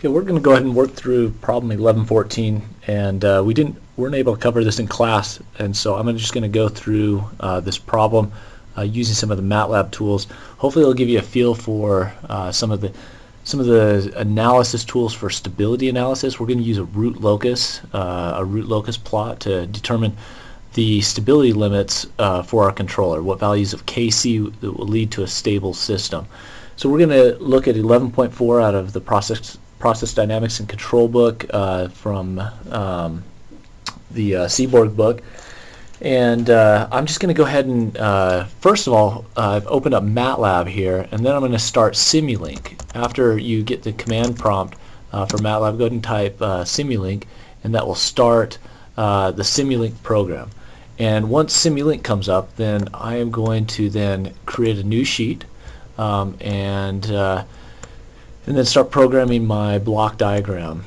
Okay, we're going to go ahead and work through problem 1114, and weren't able to cover this in class, and so I'm just going to go through this problem using some of the MATLAB tools. Hopefully, it'll give you a feel for some of the analysis tools for stability analysis. We're going to use a root locus plot to determine the stability limits for our controller, what values of Kc that will lead to a stable system. So we're going to look at 11.4 out of the process dynamics and control book from the Seborg book, and I'm just going to go ahead and first of all I've opened up MATLAB here, and then I'm going to start Simulink. After you get the command prompt for MATLAB, go ahead and type Simulink, and that will start the Simulink program. And once Simulink comes up, then I am going to then create a new sheet and then start programming my block diagram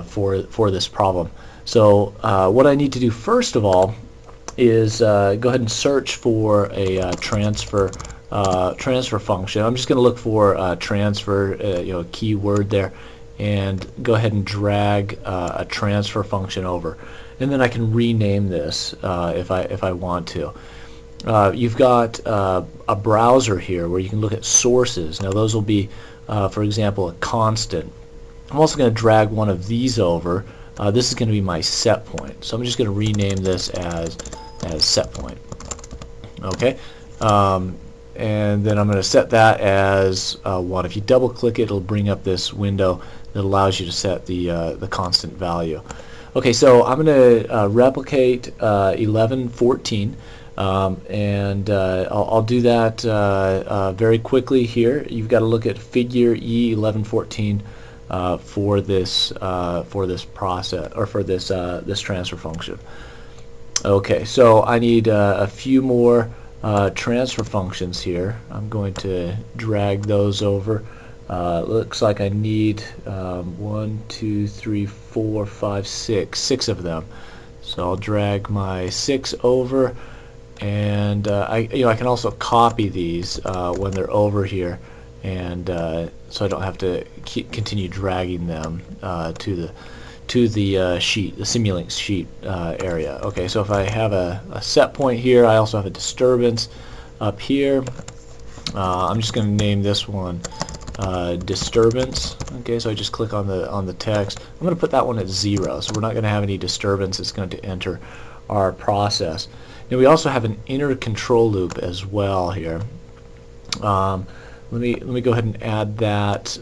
for this problem. So what I need to do first of all is go ahead and search for a transfer function. I'm just going to look for transfer, a keyword there, and go ahead and drag a transfer function over, and then I can rename this if I want to. You've got a browser here where you can look at sources. Now those will be, for example, a constant. I'm also going to drag one of these over. This is going to be my set point. So I'm just going to rename this as set point. Okay, and then I'm going to set that as 1. If you double click it, it'll bring up this window that allows you to set the constant value. Okay, so I'm going to replicate 1114. And I'll do that very quickly here. You've got to look at figure E1114 for this process, or for this transfer function. Okay, so I need a few more transfer functions here. I'm going to drag those over. Looks like I need 1, 2, 3, 4, 5, 6 of them. So I'll drag my 6 over. And I can also copy these when they're over here, and so I don't have to continue dragging them to the sheet, the Simulink sheet area. Okay, so if I have a set point here, I also have a disturbance up here. I'm just going to name this one disturbance. Okay, so I just click on the text. I'm going to put that one at 0, so we're not going to have any disturbance. It's going to enter our process. Now we also have an inner control loop as well here. Let me go ahead and add that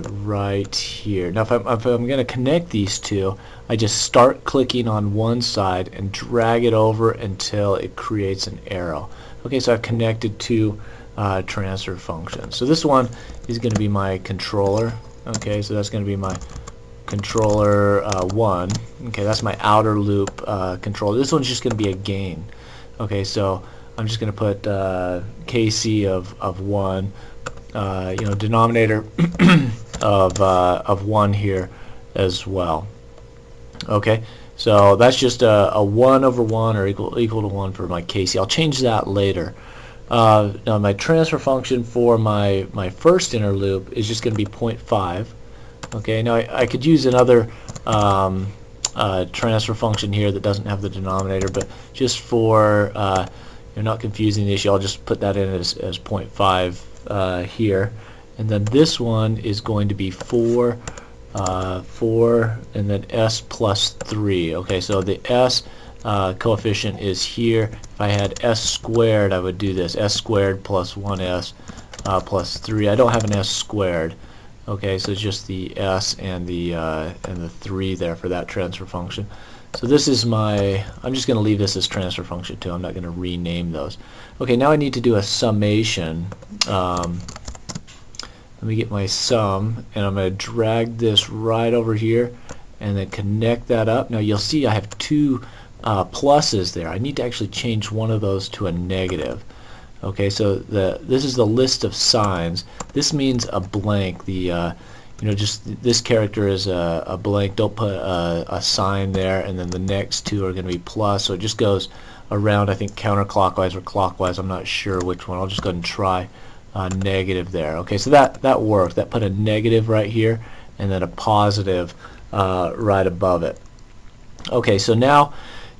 right here. Now if I'm going to connect these two, I just start clicking on one side and drag it over until it creates an arrow. Okay, so I've connected two transfer functions. So this one is going to be my controller. Okay, so that's going to be my controller 1. Okay, that's my outer loop controller. This one's just going to be a gain. Okay, so I'm just going to put Kc of 1, denominator of 1 here as well. Okay, so that's just a 1 over 1 or equal to 1 for my Kc. I'll change that later. Now my transfer function for my first inner loop is just going to be 0.5. Okay, now I could use another transfer function here that doesn't have the denominator, but just for not confusing the issue, I'll just put that in as 0.5 here. And then this one is going to be 4, and then s plus 3. Okay, so the s coefficient is here. If I had s squared, I would do this, s squared plus 1s plus 3. I don't have an s squared. Okay, so it's just the s and the 3 there for that transfer function. So this is I'm just going to leave this as transfer function 2. I'm not going to rename those. Okay, now I need to do a summation. Let me get my sum, and I'm going to drag this right over here and then connect that up. Now you'll see I have two pluses there. I need to actually change one of those to a negative. Okay, so this is the list of signs. This means a blank. Just this character is a blank. Don't put a sign there, and then the next two are going to be plus. So it just goes around, I think, counterclockwise or clockwise. I'm not sure which one. I'll just go ahead and try negative there. Okay, so that worked. That put a negative right here, and then a positive right above it. Okay, so now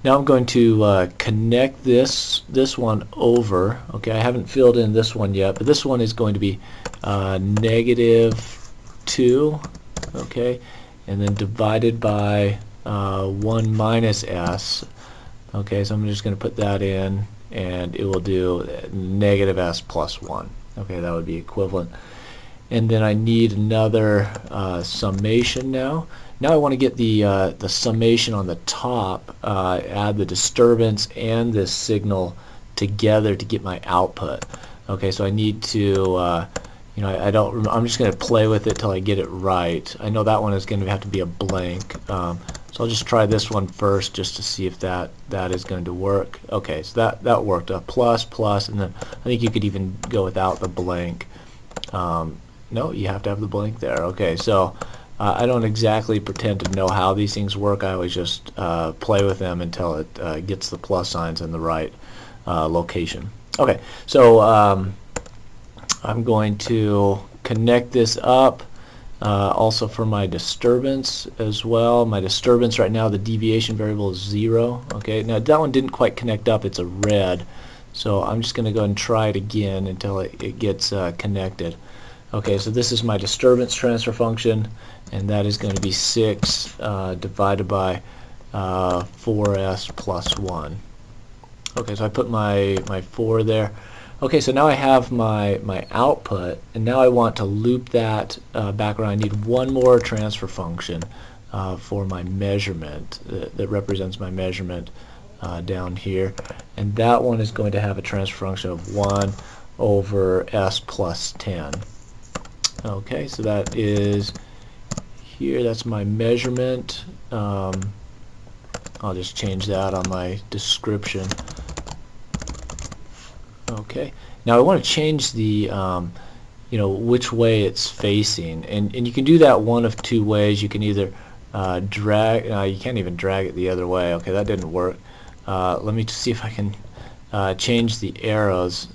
I'm going to connect this one over. Okay, I haven't filled in this one yet, but this one is going to be -2, okay, and then divided by 1 minus s. Okay, so I'm just going to put that in, and it will do -s plus 1. Okay, that would be equivalent. And then I need another summation now. Now I want to get the summation on the top, add the disturbance and this signal together to get my output. Okay, so I need to, I'm just going to play with it till I get it right. I know that one is going to have to be a blank. So I'll just try this one first just to see if that is going to work. Okay, so that worked. A plus, and then I think you could even go without the blank. No, you have to have the blank there. Okay, so I don't exactly pretend to know how these things work. I always just play with them until it gets the plus signs in the right location. Okay, so I'm going to connect this up also for my disturbance as well. My disturbance right now, the deviation variable is 0. Okay, now that one didn't quite connect up. It's a red. So I'm just going to go ahead and try it again until it gets connected. Okay, so this is my disturbance transfer function, and that is going to be 6 divided by 4s plus 1. Okay, so I put my 4 there. Okay, so now I have my output, and now I want to loop that back around. I need one more transfer function for my measurement that represents my measurement down here, and that one is going to have a transfer function of 1 over s plus 10. Okay, so that is here. That's my measurement. I'll just change that on my description. Okay, now I want to change the which way it's facing, and you can do that one of two ways. You can either drag. You can't even drag it the other way. Okay, that didn't work. Let me see if I can change the arrows.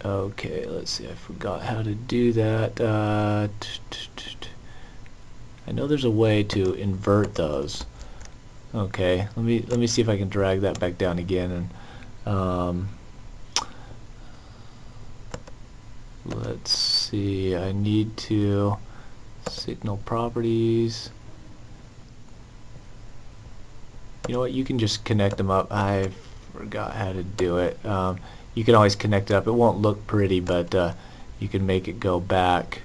Okay, let's see. I forgot how to do that. I know there's a way to invert those. Okay, let me see if I can drag that back down again, and let's see. I need to signal properties. You know what? You can just connect them up. I forgot how to do it. You can always connect it up. It won't look pretty, but you can make it go back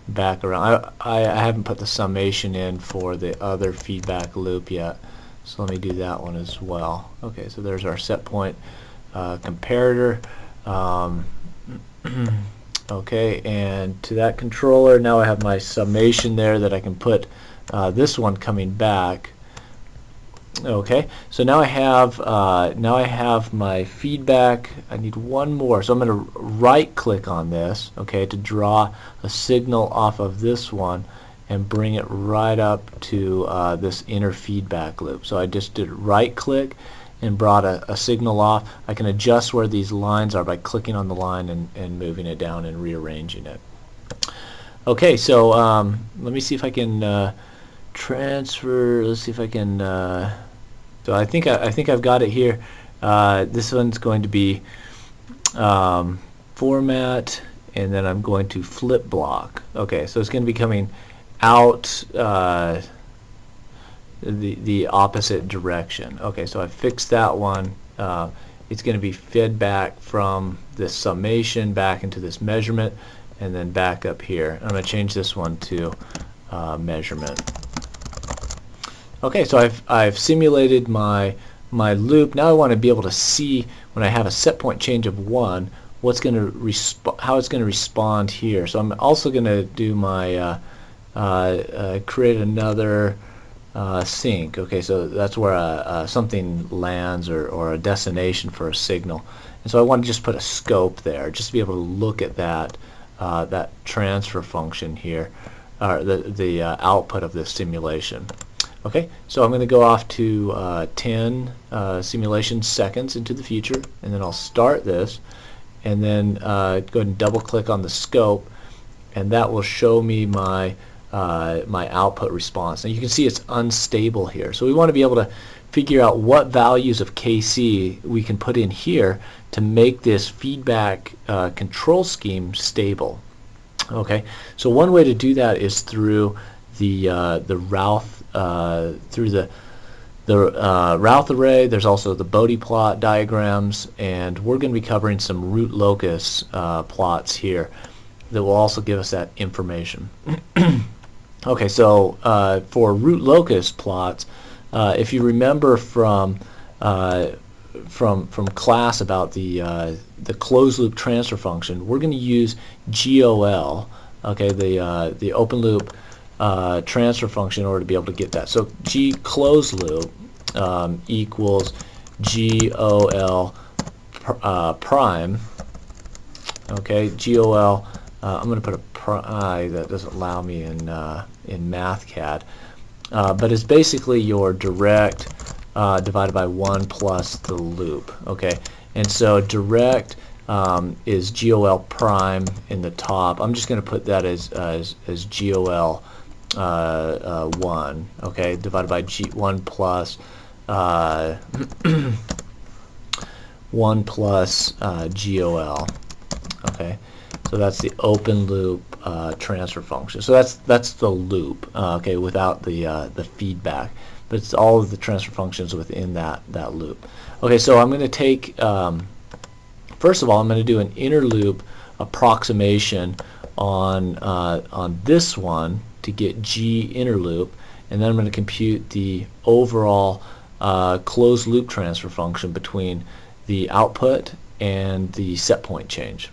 back around. I haven't put the summation in for the other feedback loop yet, so let me do that one as well. Okay, so there's our set point comparator. Okay, and to that controller, now I have my summation there that I can put this one coming back. Okay, so now I have my feedback. I need one more, so I'm going to right click on this, okay, to draw a signal off of this one and bring it right up to this inner feedback loop. So I just did right click and brought a signal off. I can adjust where these lines are by clicking on the line and moving it down and rearranging it. Okay, so let me see if I can transfer. Let's see if I can. So I think I've got it here. This one's going to be format, and then I'm going to flip block. Okay, so it's going to be coming out the opposite direction. Okay, so I fixed that one. It's going to be fed back from this summation back into this measurement, and then back up here. I'm going to change this one to measurement. Okay, so I've simulated my loop. Now I want to be able to see when I have a set point change of 1, what's going to how it's going to respond here. So I'm also going to do my create another sync. Okay, so that's where something lands or a destination for a signal. And so I want to just put a scope there, just to be able to look at that that transfer function here, or the output of this simulation. Okay, so I'm going to go off to 10 simulation seconds into the future, and then I'll start this, and then go ahead and double click on the scope, and that will show me my my output response. Now you can see it's unstable here, so we want to be able to figure out what values of KC we can put in here to make this feedback control scheme stable. Okay, so one way to do that is through the Routh Routh array. There's also the Bode plot diagrams, and we're going to be covering some root locus plots here that will also give us that information. Okay, so for root locus plots, if you remember from class about the closed loop transfer function, we're going to use GOL, okay, the open loop transfer function, in order to be able to get that. So G closed loop equals GOL prime. Okay, GOL. I'm going to put a that doesn't allow me in MathCAD, but it's basically your direct divided by 1 plus the loop. Okay, and so direct is GOL prime in the top. I'm just going to put that as GOL 1. Okay, divided by G1 plus 1 plus GOL. Okay, so that's the open loop transfer function. So that's the loop. Okay, without the feedback, but it's all of the transfer functions within that loop. Okay, so I'm going to take first of all, I'm going to do an inner loop approximation on this one to get G inner loop, and then I'm going to compute the overall closed loop transfer function between the output and the set point change.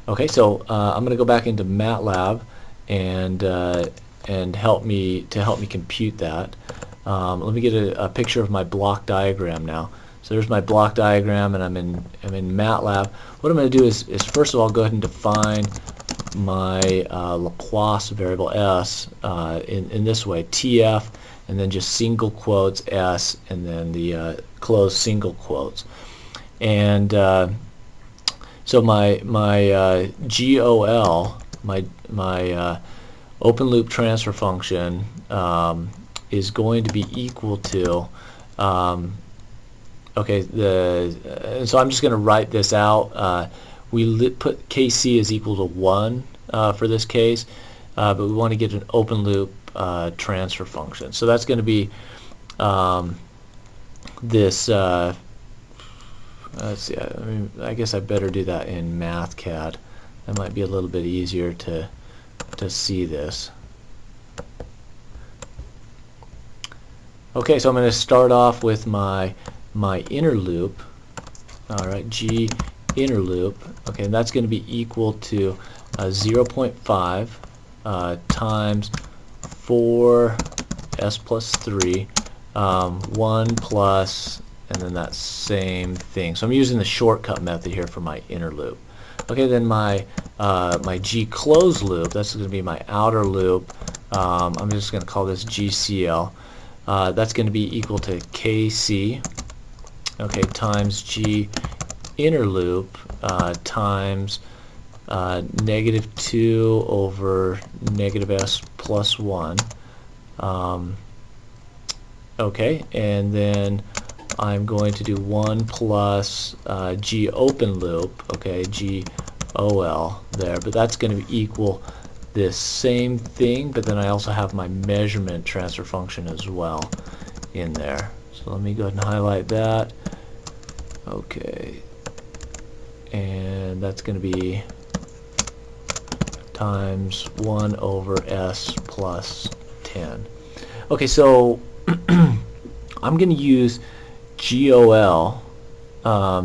Okay, so I'm going to go back into MATLAB and help me compute that. Let me get a picture of my block diagram now. So there's my block diagram, and I'm in MATLAB. What I'm going to do is first of all go ahead and define my Laplace variable s in this way, TF, and then just single quotes s, and then the closed single quotes. And so my GOL, my open loop transfer function, is going to be equal to okay, so I'm just going to write this out. We put KC is equal to 1 for this case, but we want to get an open loop transfer function. So that's going to be this. Let's see. I guess I better do that in MathCAD. That might be a little bit easier to see this. Okay, so I'm going to start off with my inner loop. All right, G inner loop. Okay, and that's going to be equal to 0.5 times 4s plus 3, 1 plus, and then that same thing. So I'm using the shortcut method here for my inner loop. Okay, then my G closed loop, that's going to be my outer loop. I'm just going to call this GCL. That's going to be equal to KC, okay, times G inner loop times -2 over -s plus 1. Okay, and then I'm going to do 1 plus G open loop, okay, GOL there, but that's going to be equal this same thing, but then I also have my measurement transfer function as well in there. So let me go ahead and highlight that. Okay, and that's going to be times 1 over s plus 10. Okay, so I'm going to use GOL,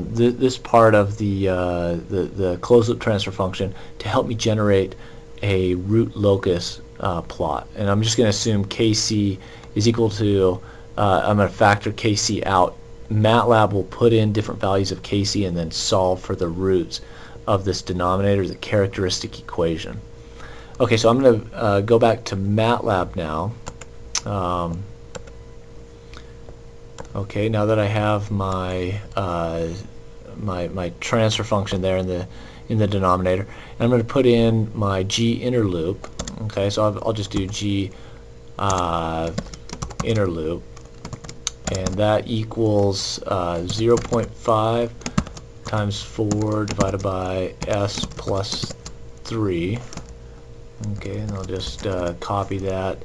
this part of the closed loop transfer function, to help me generate a root locus plot. And I'm just going to assume KC is equal to, I'm going to factor KC out. MATLAB will put in different values of KC and then solve for the roots of this denominator, the characteristic equation. Okay, so I'm going to go back to MATLAB now. Okay, now that I have my my transfer function there in in the denominator. And I'm going to put in my G inner loop. Okay, so I'll just do G inner loop, and that equals 0.5 times 4 divided by S plus 3. Okay, and I'll just copy that.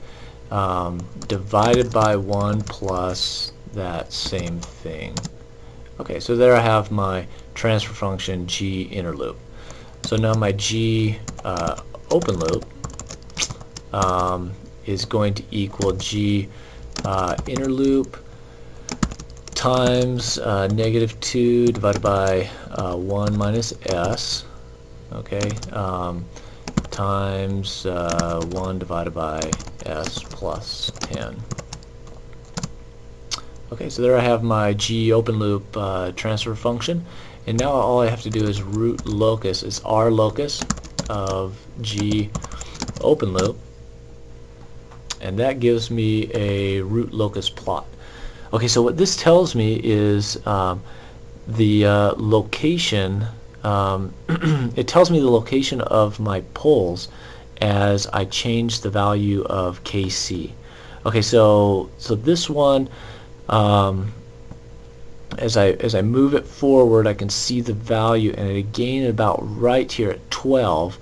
Divided by 1 plus that same thing. Okay, so there I have my transfer function G inner loop. So now my G open loop is going to equal G inner loop times -2 divided by 1 minus S, okay, times 1 divided by S plus 10. Okay, so there I have my G open loop transfer function, and now all I have to do is root locus. It's R locus of G open loop, and that gives me a root locus plot. Okay, so what this tells me is the location, it tells me the location of my poles as I change the value of Kc. Okay, so this one, as I move it forward, I can see the value, and again about right here at 12,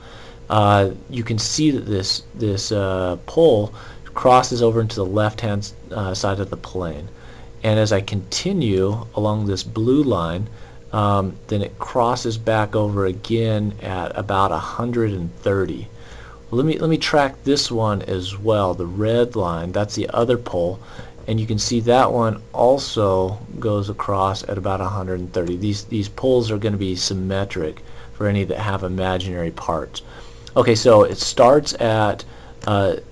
you can see that this pole crosses over into the left-hand side of the plane. And as I continue along this blue line, then it crosses back over again at about 130. Let me track this one as well. The red line, that's the other pole, and you can see that one also goes across at about 130. These poles are going to be symmetric for any that have imaginary parts. Okay, so it starts at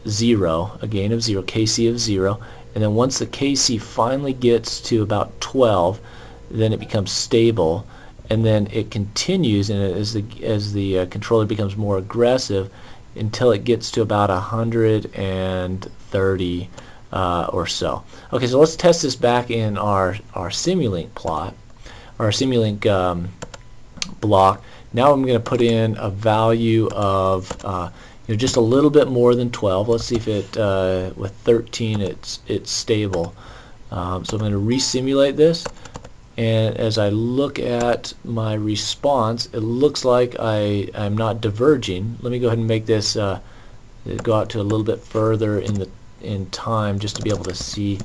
0, a gain of 0, Kc of 0, and then once the Kc finally gets to about 12, then it becomes stable, and then it continues, and as the controller becomes more aggressive, until it gets to about 130 or so. Okay, so let's test this back in our Simulink plot, our Simulink block. Now I'm going to put in a value of just a little bit more than 12. Let's see if it with 13 it's stable. So I'm going to resimulate this, and as I look at my response, it looks like I'm not diverging. Let me go ahead and make this go out to a little bit further in time, just to be able to see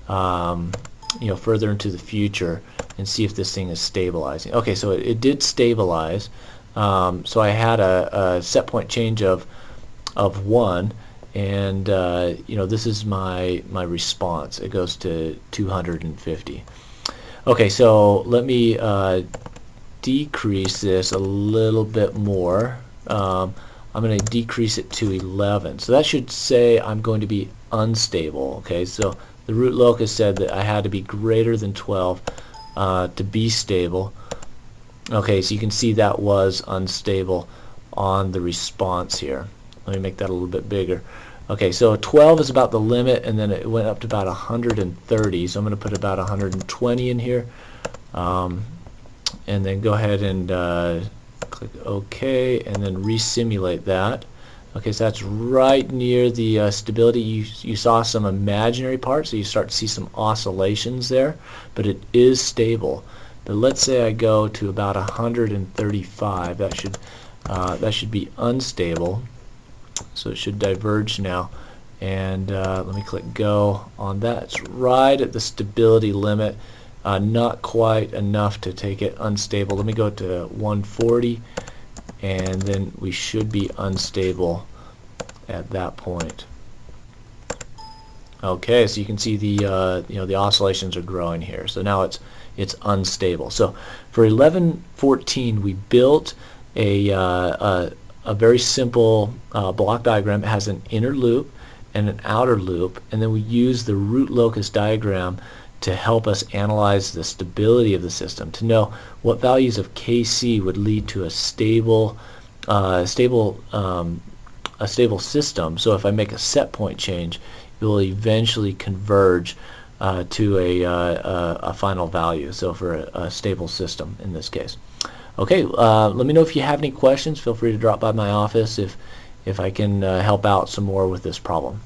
further into the future and see if this thing is stabilizing. Okay, so it did stabilize. So I had a set point change of 1, and this is my response. It goes to 250. Okay, so let me decrease this a little bit more. I'm going to decrease it to 11. So that should say I'm going to be unstable. Okay, so the root locus said that I had to be greater than 12 to be stable. Okay, so you can see that was unstable on the response here. Let me make that a little bit bigger. Okay, so 12 is about the limit, and then it went up to about 130. So I'm going to put about 120 in here, and then go ahead and click OK, and then resimulate that. Okay, so that's right near the stability. You saw some imaginary parts, so you start to see some oscillations there, but it is stable. But let's say I go to about 135. That should be unstable. So it should diverge now, and let me click go on that. It's right at the stability limit, not quite enough to take it unstable. Let me go to 140, and then we should be unstable at that point. Okay, so you can see the oscillations are growing here. So now it's unstable. So for 1114, we built a very simple block diagram. It has an inner loop and an outer loop, and then we use the root locus diagram to help us analyze the stability of the system, to know what values of Kc would lead to a stable system. So if I make a set point change, it will eventually converge to a final value. So for a stable system in this case. Okay, let me know if you have any questions. Feel free to drop by my office if I can help out some more with this problem.